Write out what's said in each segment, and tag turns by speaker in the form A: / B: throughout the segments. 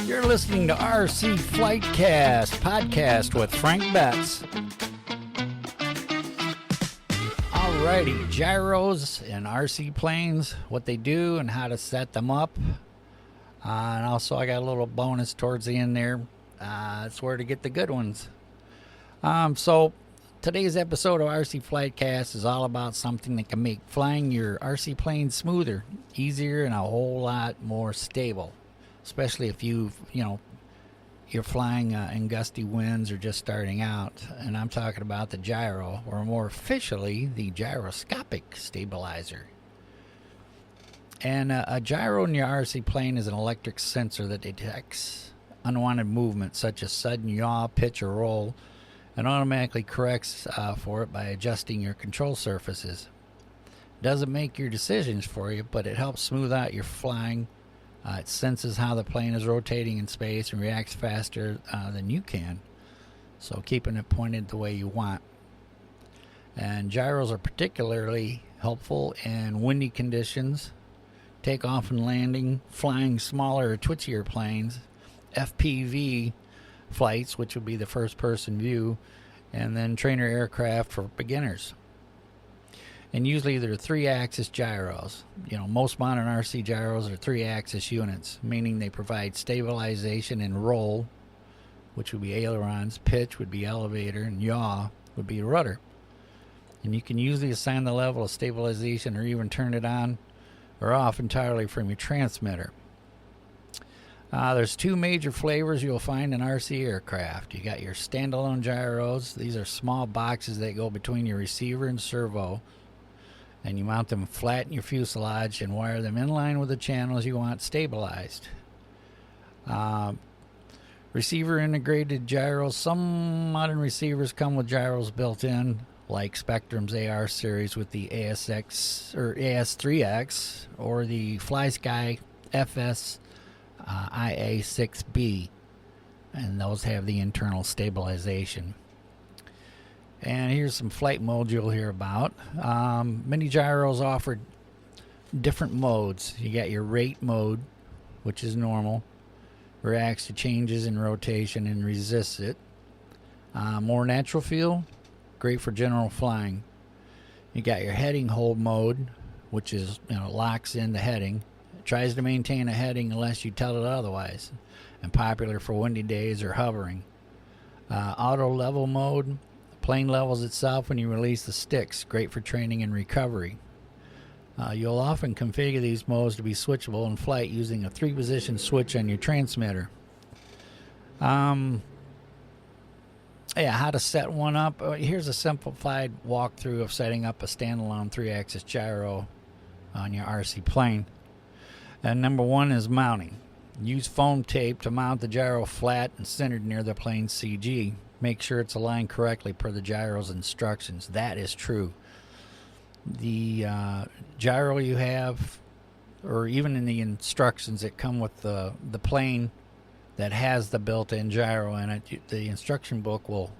A: You're listening to RCFlightCast podcast with Frank Betts. Alrighty, gyros and RC planes, what they do and how to set them up. And also I got a little bonus towards the end there. It's where to get the good ones. So today's episode of RC Flightcast is all about something that can make flying your RC plane smoother, easier, and a whole lot more stable. Especially if you're flying in gusty winds or just starting out. And I'm talking about the gyro, or more officially, the gyroscopic stabilizer. And a gyro in your RC plane is an electric sensor that detects unwanted movement, such as sudden yaw, pitch, or roll, and automatically corrects for it by adjusting your control surfaces. It doesn't make your decisions for you, but it helps smooth out your flying. It senses how the plane is rotating in space and reacts faster than you can, so keeping it pointed the way you want. And gyros are particularly helpful in windy conditions, takeoff and landing, flying smaller or twitchier planes, FPV flights, which would be the first-person view, and then trainer aircraft for beginners. And usually they're 3-axis gyros. Most modern RC gyros are 3-axis units, meaning they provide stabilization and roll, which would be ailerons, pitch would be elevator, and yaw would be rudder. And you can usually assign the level of stabilization or even turn it on or off entirely from your transmitter. There's 2 major flavors you'll find in RC aircraft. You got your standalone gyros. These are small boxes that go between your receiver and servo, and you mount them flat in your fuselage and wire them in line with the channels you want stabilized. Receiver integrated gyros. Some modern receivers come with gyros built in, like Spectrum's AR series with the ASX or AS3X, or the FlySky FS IA6B, and those have the internal stabilization. And here's some flight modes you'll hear about. Many gyros offer different modes. You got your rate mode, which is normal, reacts to changes in rotation and resists it. More natural feel, great for general flying. You got your heading hold mode, which is locks in the heading. It tries to maintain a heading unless you tell it otherwise, and popular for windy days or hovering. Auto level mode. Plane levels itself when you release the sticks. Great for training and recovery. You'll often configure these modes to be switchable in flight using a 3-position switch on your transmitter. How to set one up. Here's a simplified walkthrough of setting up a standalone 3-axis gyro on your RC plane. And number 1 is mounting. Use foam tape to mount the gyro flat and centered near the plane's CG. Make sure it's aligned correctly per the gyro's instructions. That is true. The gyro you have, or even in the instructions that come with the plane that has the built-in gyro in it, the instruction book will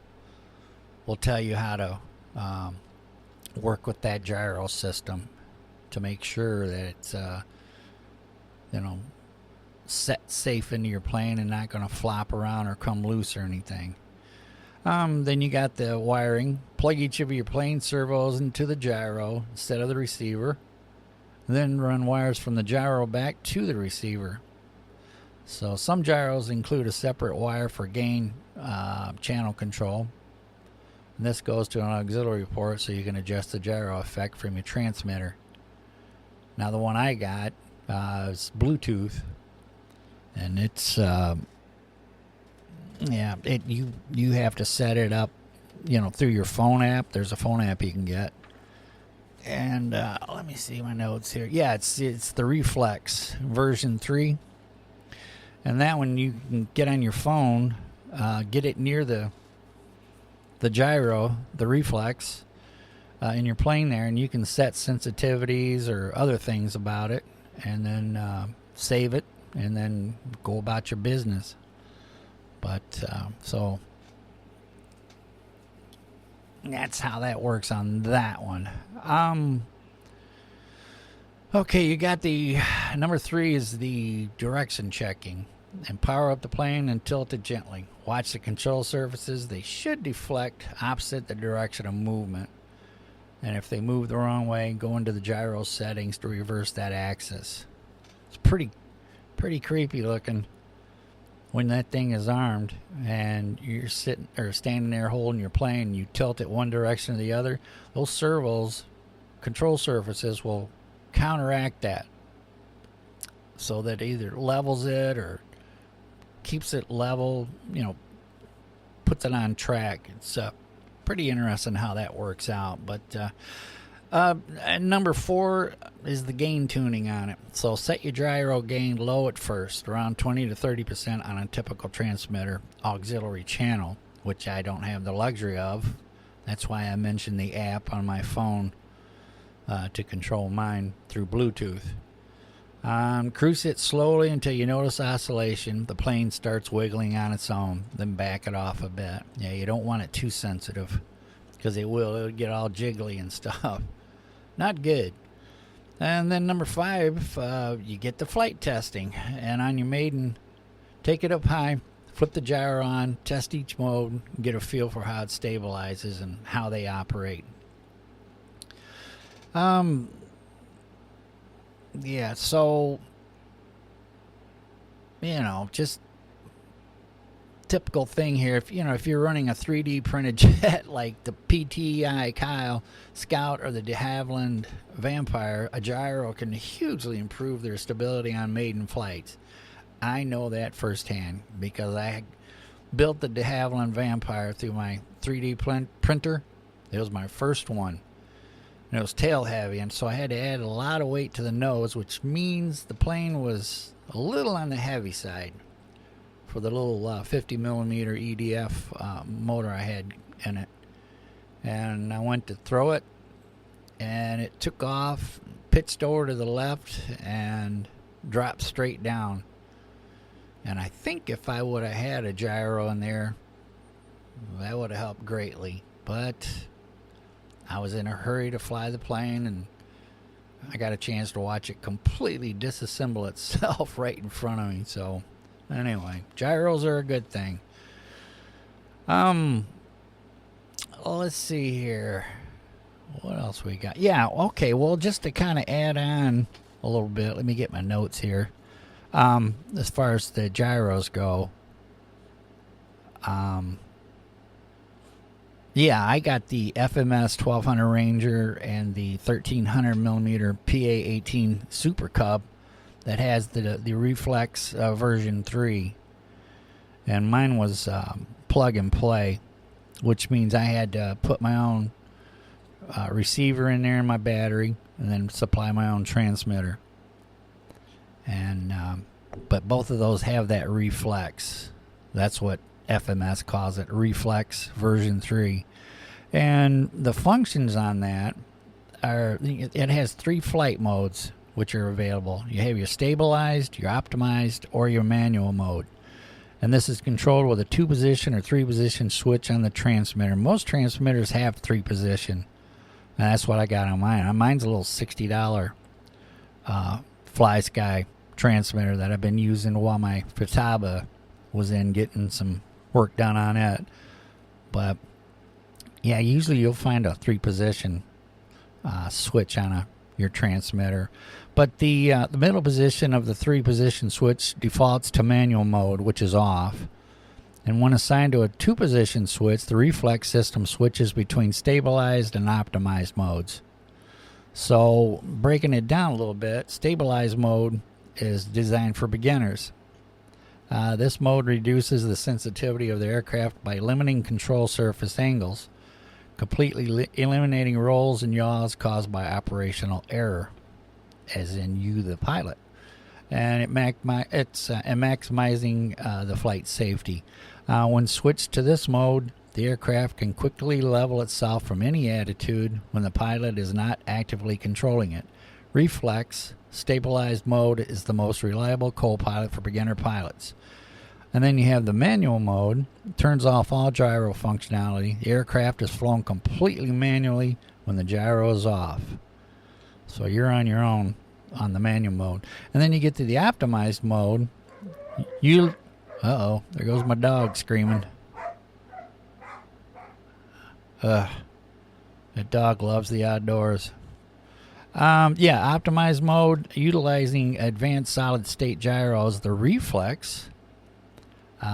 A: tell you how to work with that gyro system to make sure that it's set safe into your plane and not going to flop around or come loose or anything. Then you got the wiring. Plug each of your plane servos into the gyro instead of the receiver. Then run wires from the gyro back to the receiver. So some gyros include a separate wire for gain channel control. And this goes to an auxiliary port so you can adjust the gyro effect from your transmitter. Now the one I got is Bluetooth. And it's you have to set it up, through your phone app. There's a phone app you can get. And let me see my notes here. Yeah, it's the Reflex version 3. And that one you can get on your phone, get it near the gyro, the Reflex, in your plane there, and you can set sensitivities or other things about it, and then save it, and then go about your business. But so that's how that works on that one. Okay, you got the number 3 is the direction checking. and power up the plane and tilt it gently. Watch the control surfaces. They should deflect opposite the direction of movement. And if they move the wrong way, go into the gyro settings to reverse that axis. It's pretty creepy looking when that thing is armed and you're sitting or standing there holding your plane and you tilt it one direction or the other. Those servos, control surfaces, will counteract that so that it either levels it or keeps it level, puts it on track. It's pretty interesting how that works out. But number 4 is the gain tuning on it. So set your gyro gain low at first, around 20 to 30% on a typical transmitter auxiliary channel, which I don't have the luxury of. That's why I mentioned the app on my phone to control mine through Bluetooth. Cruise it slowly until you notice oscillation. The plane starts wiggling on its own. Then back it off a bit. Yeah, you don't want it too sensitive because it'll get all jiggly and stuff. Not good. And then number 5, you get the flight testing. And on your maiden, take it up high, flip the gyro on, test each mode, get a feel for how it stabilizes and how they operate. Yeah, so, just typical thing here. If you're running a 3D printed jet like the PTI Kyle Scout or the de Havilland Vampire, a gyro can hugely improve their stability on maiden flights. I know that firsthand because I built the de Havilland Vampire through my 3D printer. It was my first one. And it was tail heavy, and so I had to add a lot of weight to the nose, which means the plane was a little on the heavy side for the little 50 millimeter EDF motor I had in it. And I went to throw it, and it took off, pitched over to the left, and dropped straight down. And I think if I would have had a gyro in there, that would have helped greatly. But I was in a hurry to fly the plane, and I got a chance to watch it completely disassemble itself right in front of me. So anyway, gyros are a good thing. Let's see here. What else we got? Yeah, okay, well, just to kind of add on a little bit, let me get my notes here. As far as the gyros go, yeah, I got the FMS 1200 Ranger and the 1300 millimeter PA-18 Super Cub that has the Reflex version 3, and mine was plug and play, which means I had to put my own receiver in there in my battery and then supply my own transmitter. And but both of those have that Reflex. That's what FMS calls it, Reflex version 3. And the functions on that are, it has 3 flight modes which are available. You have your stabilized, your optimized, or your manual mode. And this is controlled with a 2-position or 3-position switch on the transmitter. Most transmitters have 3-position. And that's what I got on mine. Mine's a little $60 Fly Sky transmitter that I've been using while my Futaba was in getting some work done on it. But yeah, usually you'll find a 3-position switch on your transmitter. But the middle position of the 3-position switch defaults to manual mode, which is off. And when assigned to a 2-position switch, the Reflex system switches between stabilized and optimized modes. So breaking it down a little bit, stabilized mode is designed for beginners. This mode reduces the sensitivity of the aircraft by limiting control surface angles, completely eliminating rolls and yaws caused by operational error, as in you, the pilot. And it's maximizing the flight safety. When switched to this mode, the aircraft can quickly level itself from any attitude when the pilot is not actively controlling it. Reflex stabilized mode is the most reliable co-pilot for beginner pilots. And then you have the manual mode. It turns off all gyro functionality. The aircraft is flown completely manually when the gyro is off. So you're on your own on the manual mode. And then you get to the optimized mode, You, uh-oh, there goes my dog screaming. That dog loves the outdoors. Yeah, optimized mode, utilizing advanced solid-state gyros. The Reflex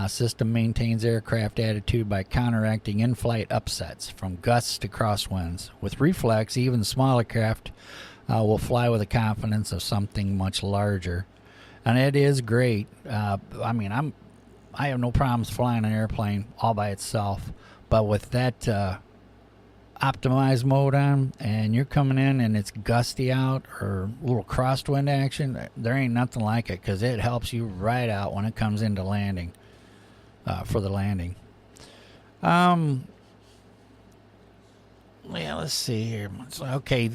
A: system maintains aircraft attitude by counteracting in-flight upsets, from gusts to crosswinds. With Reflex, even smaller craft will fly with the confidence of something much larger. And it is great. I mean, I have no problems flying an airplane all by itself, but with that optimized mode on, and you're coming in and it's gusty out or a little crosswind action, there ain't nothing like it, because it helps you right out when it comes into landing, for the landing. Yeah, let's see here. Okay,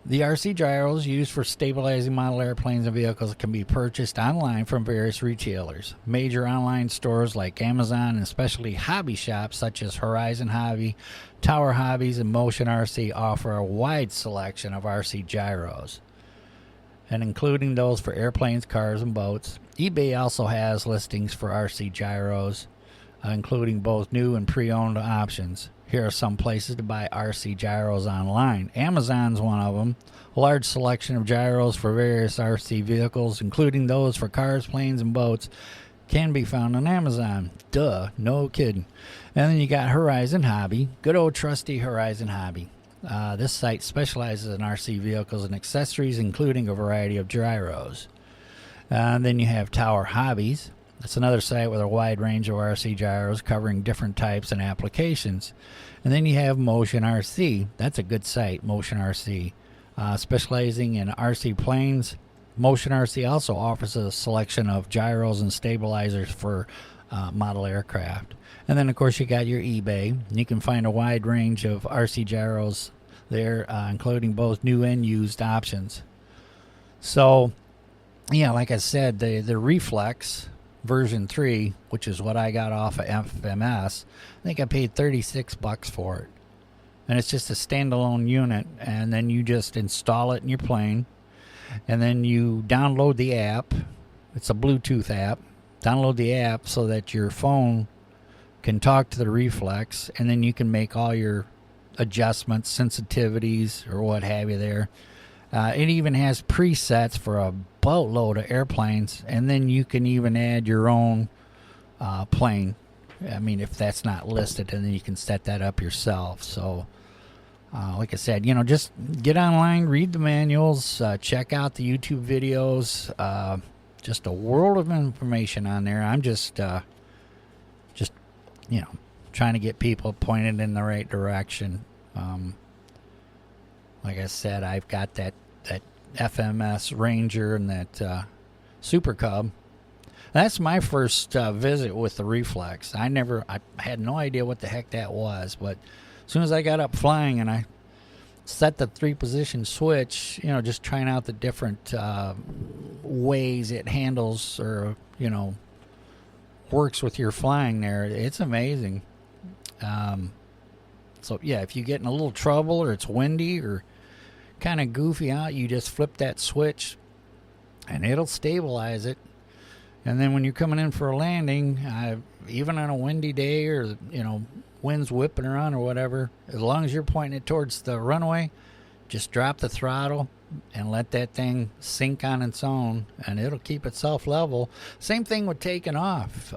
A: the RC gyros used for stabilizing model airplanes and vehicles can be purchased online from various retailers. Major online stores like Amazon and especially hobby shops such as Horizon Hobby, Tower Hobbies, and Motion RC offer a wide selection of RC gyros, and including those for airplanes, cars, and boats. eBay also has listings for RC gyros, including both new and pre-owned options. Here are some places to buy RC gyros online. Amazon's one of them. A large selection of gyros for various RC vehicles, including those for cars, planes, and boats, can be found on Amazon. Duh, no kidding. And then you got Horizon Hobby. Good old trusty Horizon Hobby. This site specializes in RC vehicles and accessories, including a variety of gyros. And then you have Tower Hobbies. That's another site with a wide range of RC gyros covering different types and applications. And then you have Motion RC. That's a good site, Motion RC. Specializing in RC planes, Motion RC also offers a selection of gyros and stabilizers for model aircraft. And then, of course, you got your eBay. You can find a wide range of RC gyros there, including both new and used options. So, yeah, like I said, the Reflex version 3, which is what I got off of FMS, I think I paid $36 for it. And it's just a standalone unit, and then you just install it in your plane, and then you download the app. It's a Bluetooth app. Download the app so that your phone can talk to the Reflex, and then you can make all your adjustments, sensitivities, or what have you there. It even has presets for a boatload of airplanes, and then you can even add your own plane. I mean, if that's not listed, and then you can set that up yourself. So, like I said, just get online, read the manuals, check out the YouTube videos. Just a world of information on there. I'm just trying to get people pointed in the right direction. Like I said, I've got that FMS Ranger and that Super Cub. That's my first visit with the Reflex. I had no idea what the heck that was, but as soon as I got up flying and I set the 3-position switch, just trying out the different ways it handles or, works with your flying there, it's amazing. So, yeah, if you get in a little trouble or it's windy or kind of goofy out, you just flip that switch and it'll stabilize it. And then when you're coming in for a landing, even on a windy day or, wind's whipping around or whatever, as long as you're pointing it towards the runway, just drop the throttle and let that thing sink on its own, and it'll keep itself level. Same thing with taking off.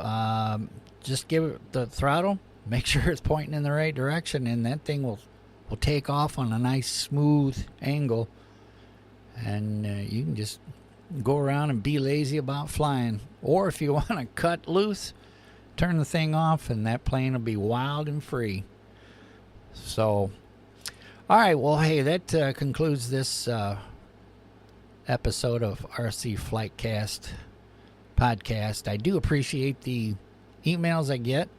A: Just give it the throttle, make sure it's pointing in the right direction, and that thing will take off on a nice smooth angle, and you can just go around and be lazy about flying. Or if you want to cut loose, turn the thing off and that plane will be wild and free. So, all right, well, hey, that concludes this episode of RC Flightcast podcast. I do appreciate the emails I get.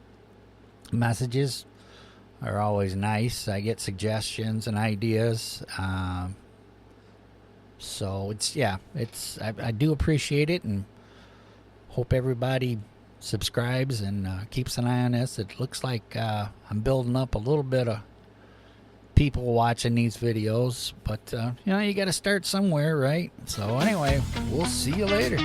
A: Messages are always nice. I get suggestions and ideas. So I do appreciate it, and hope everybody subscribes and keeps an eye on this. It looks like I'm building up a little bit of people watching these videos, but you got to start somewhere, right? So anyway, we'll see you later.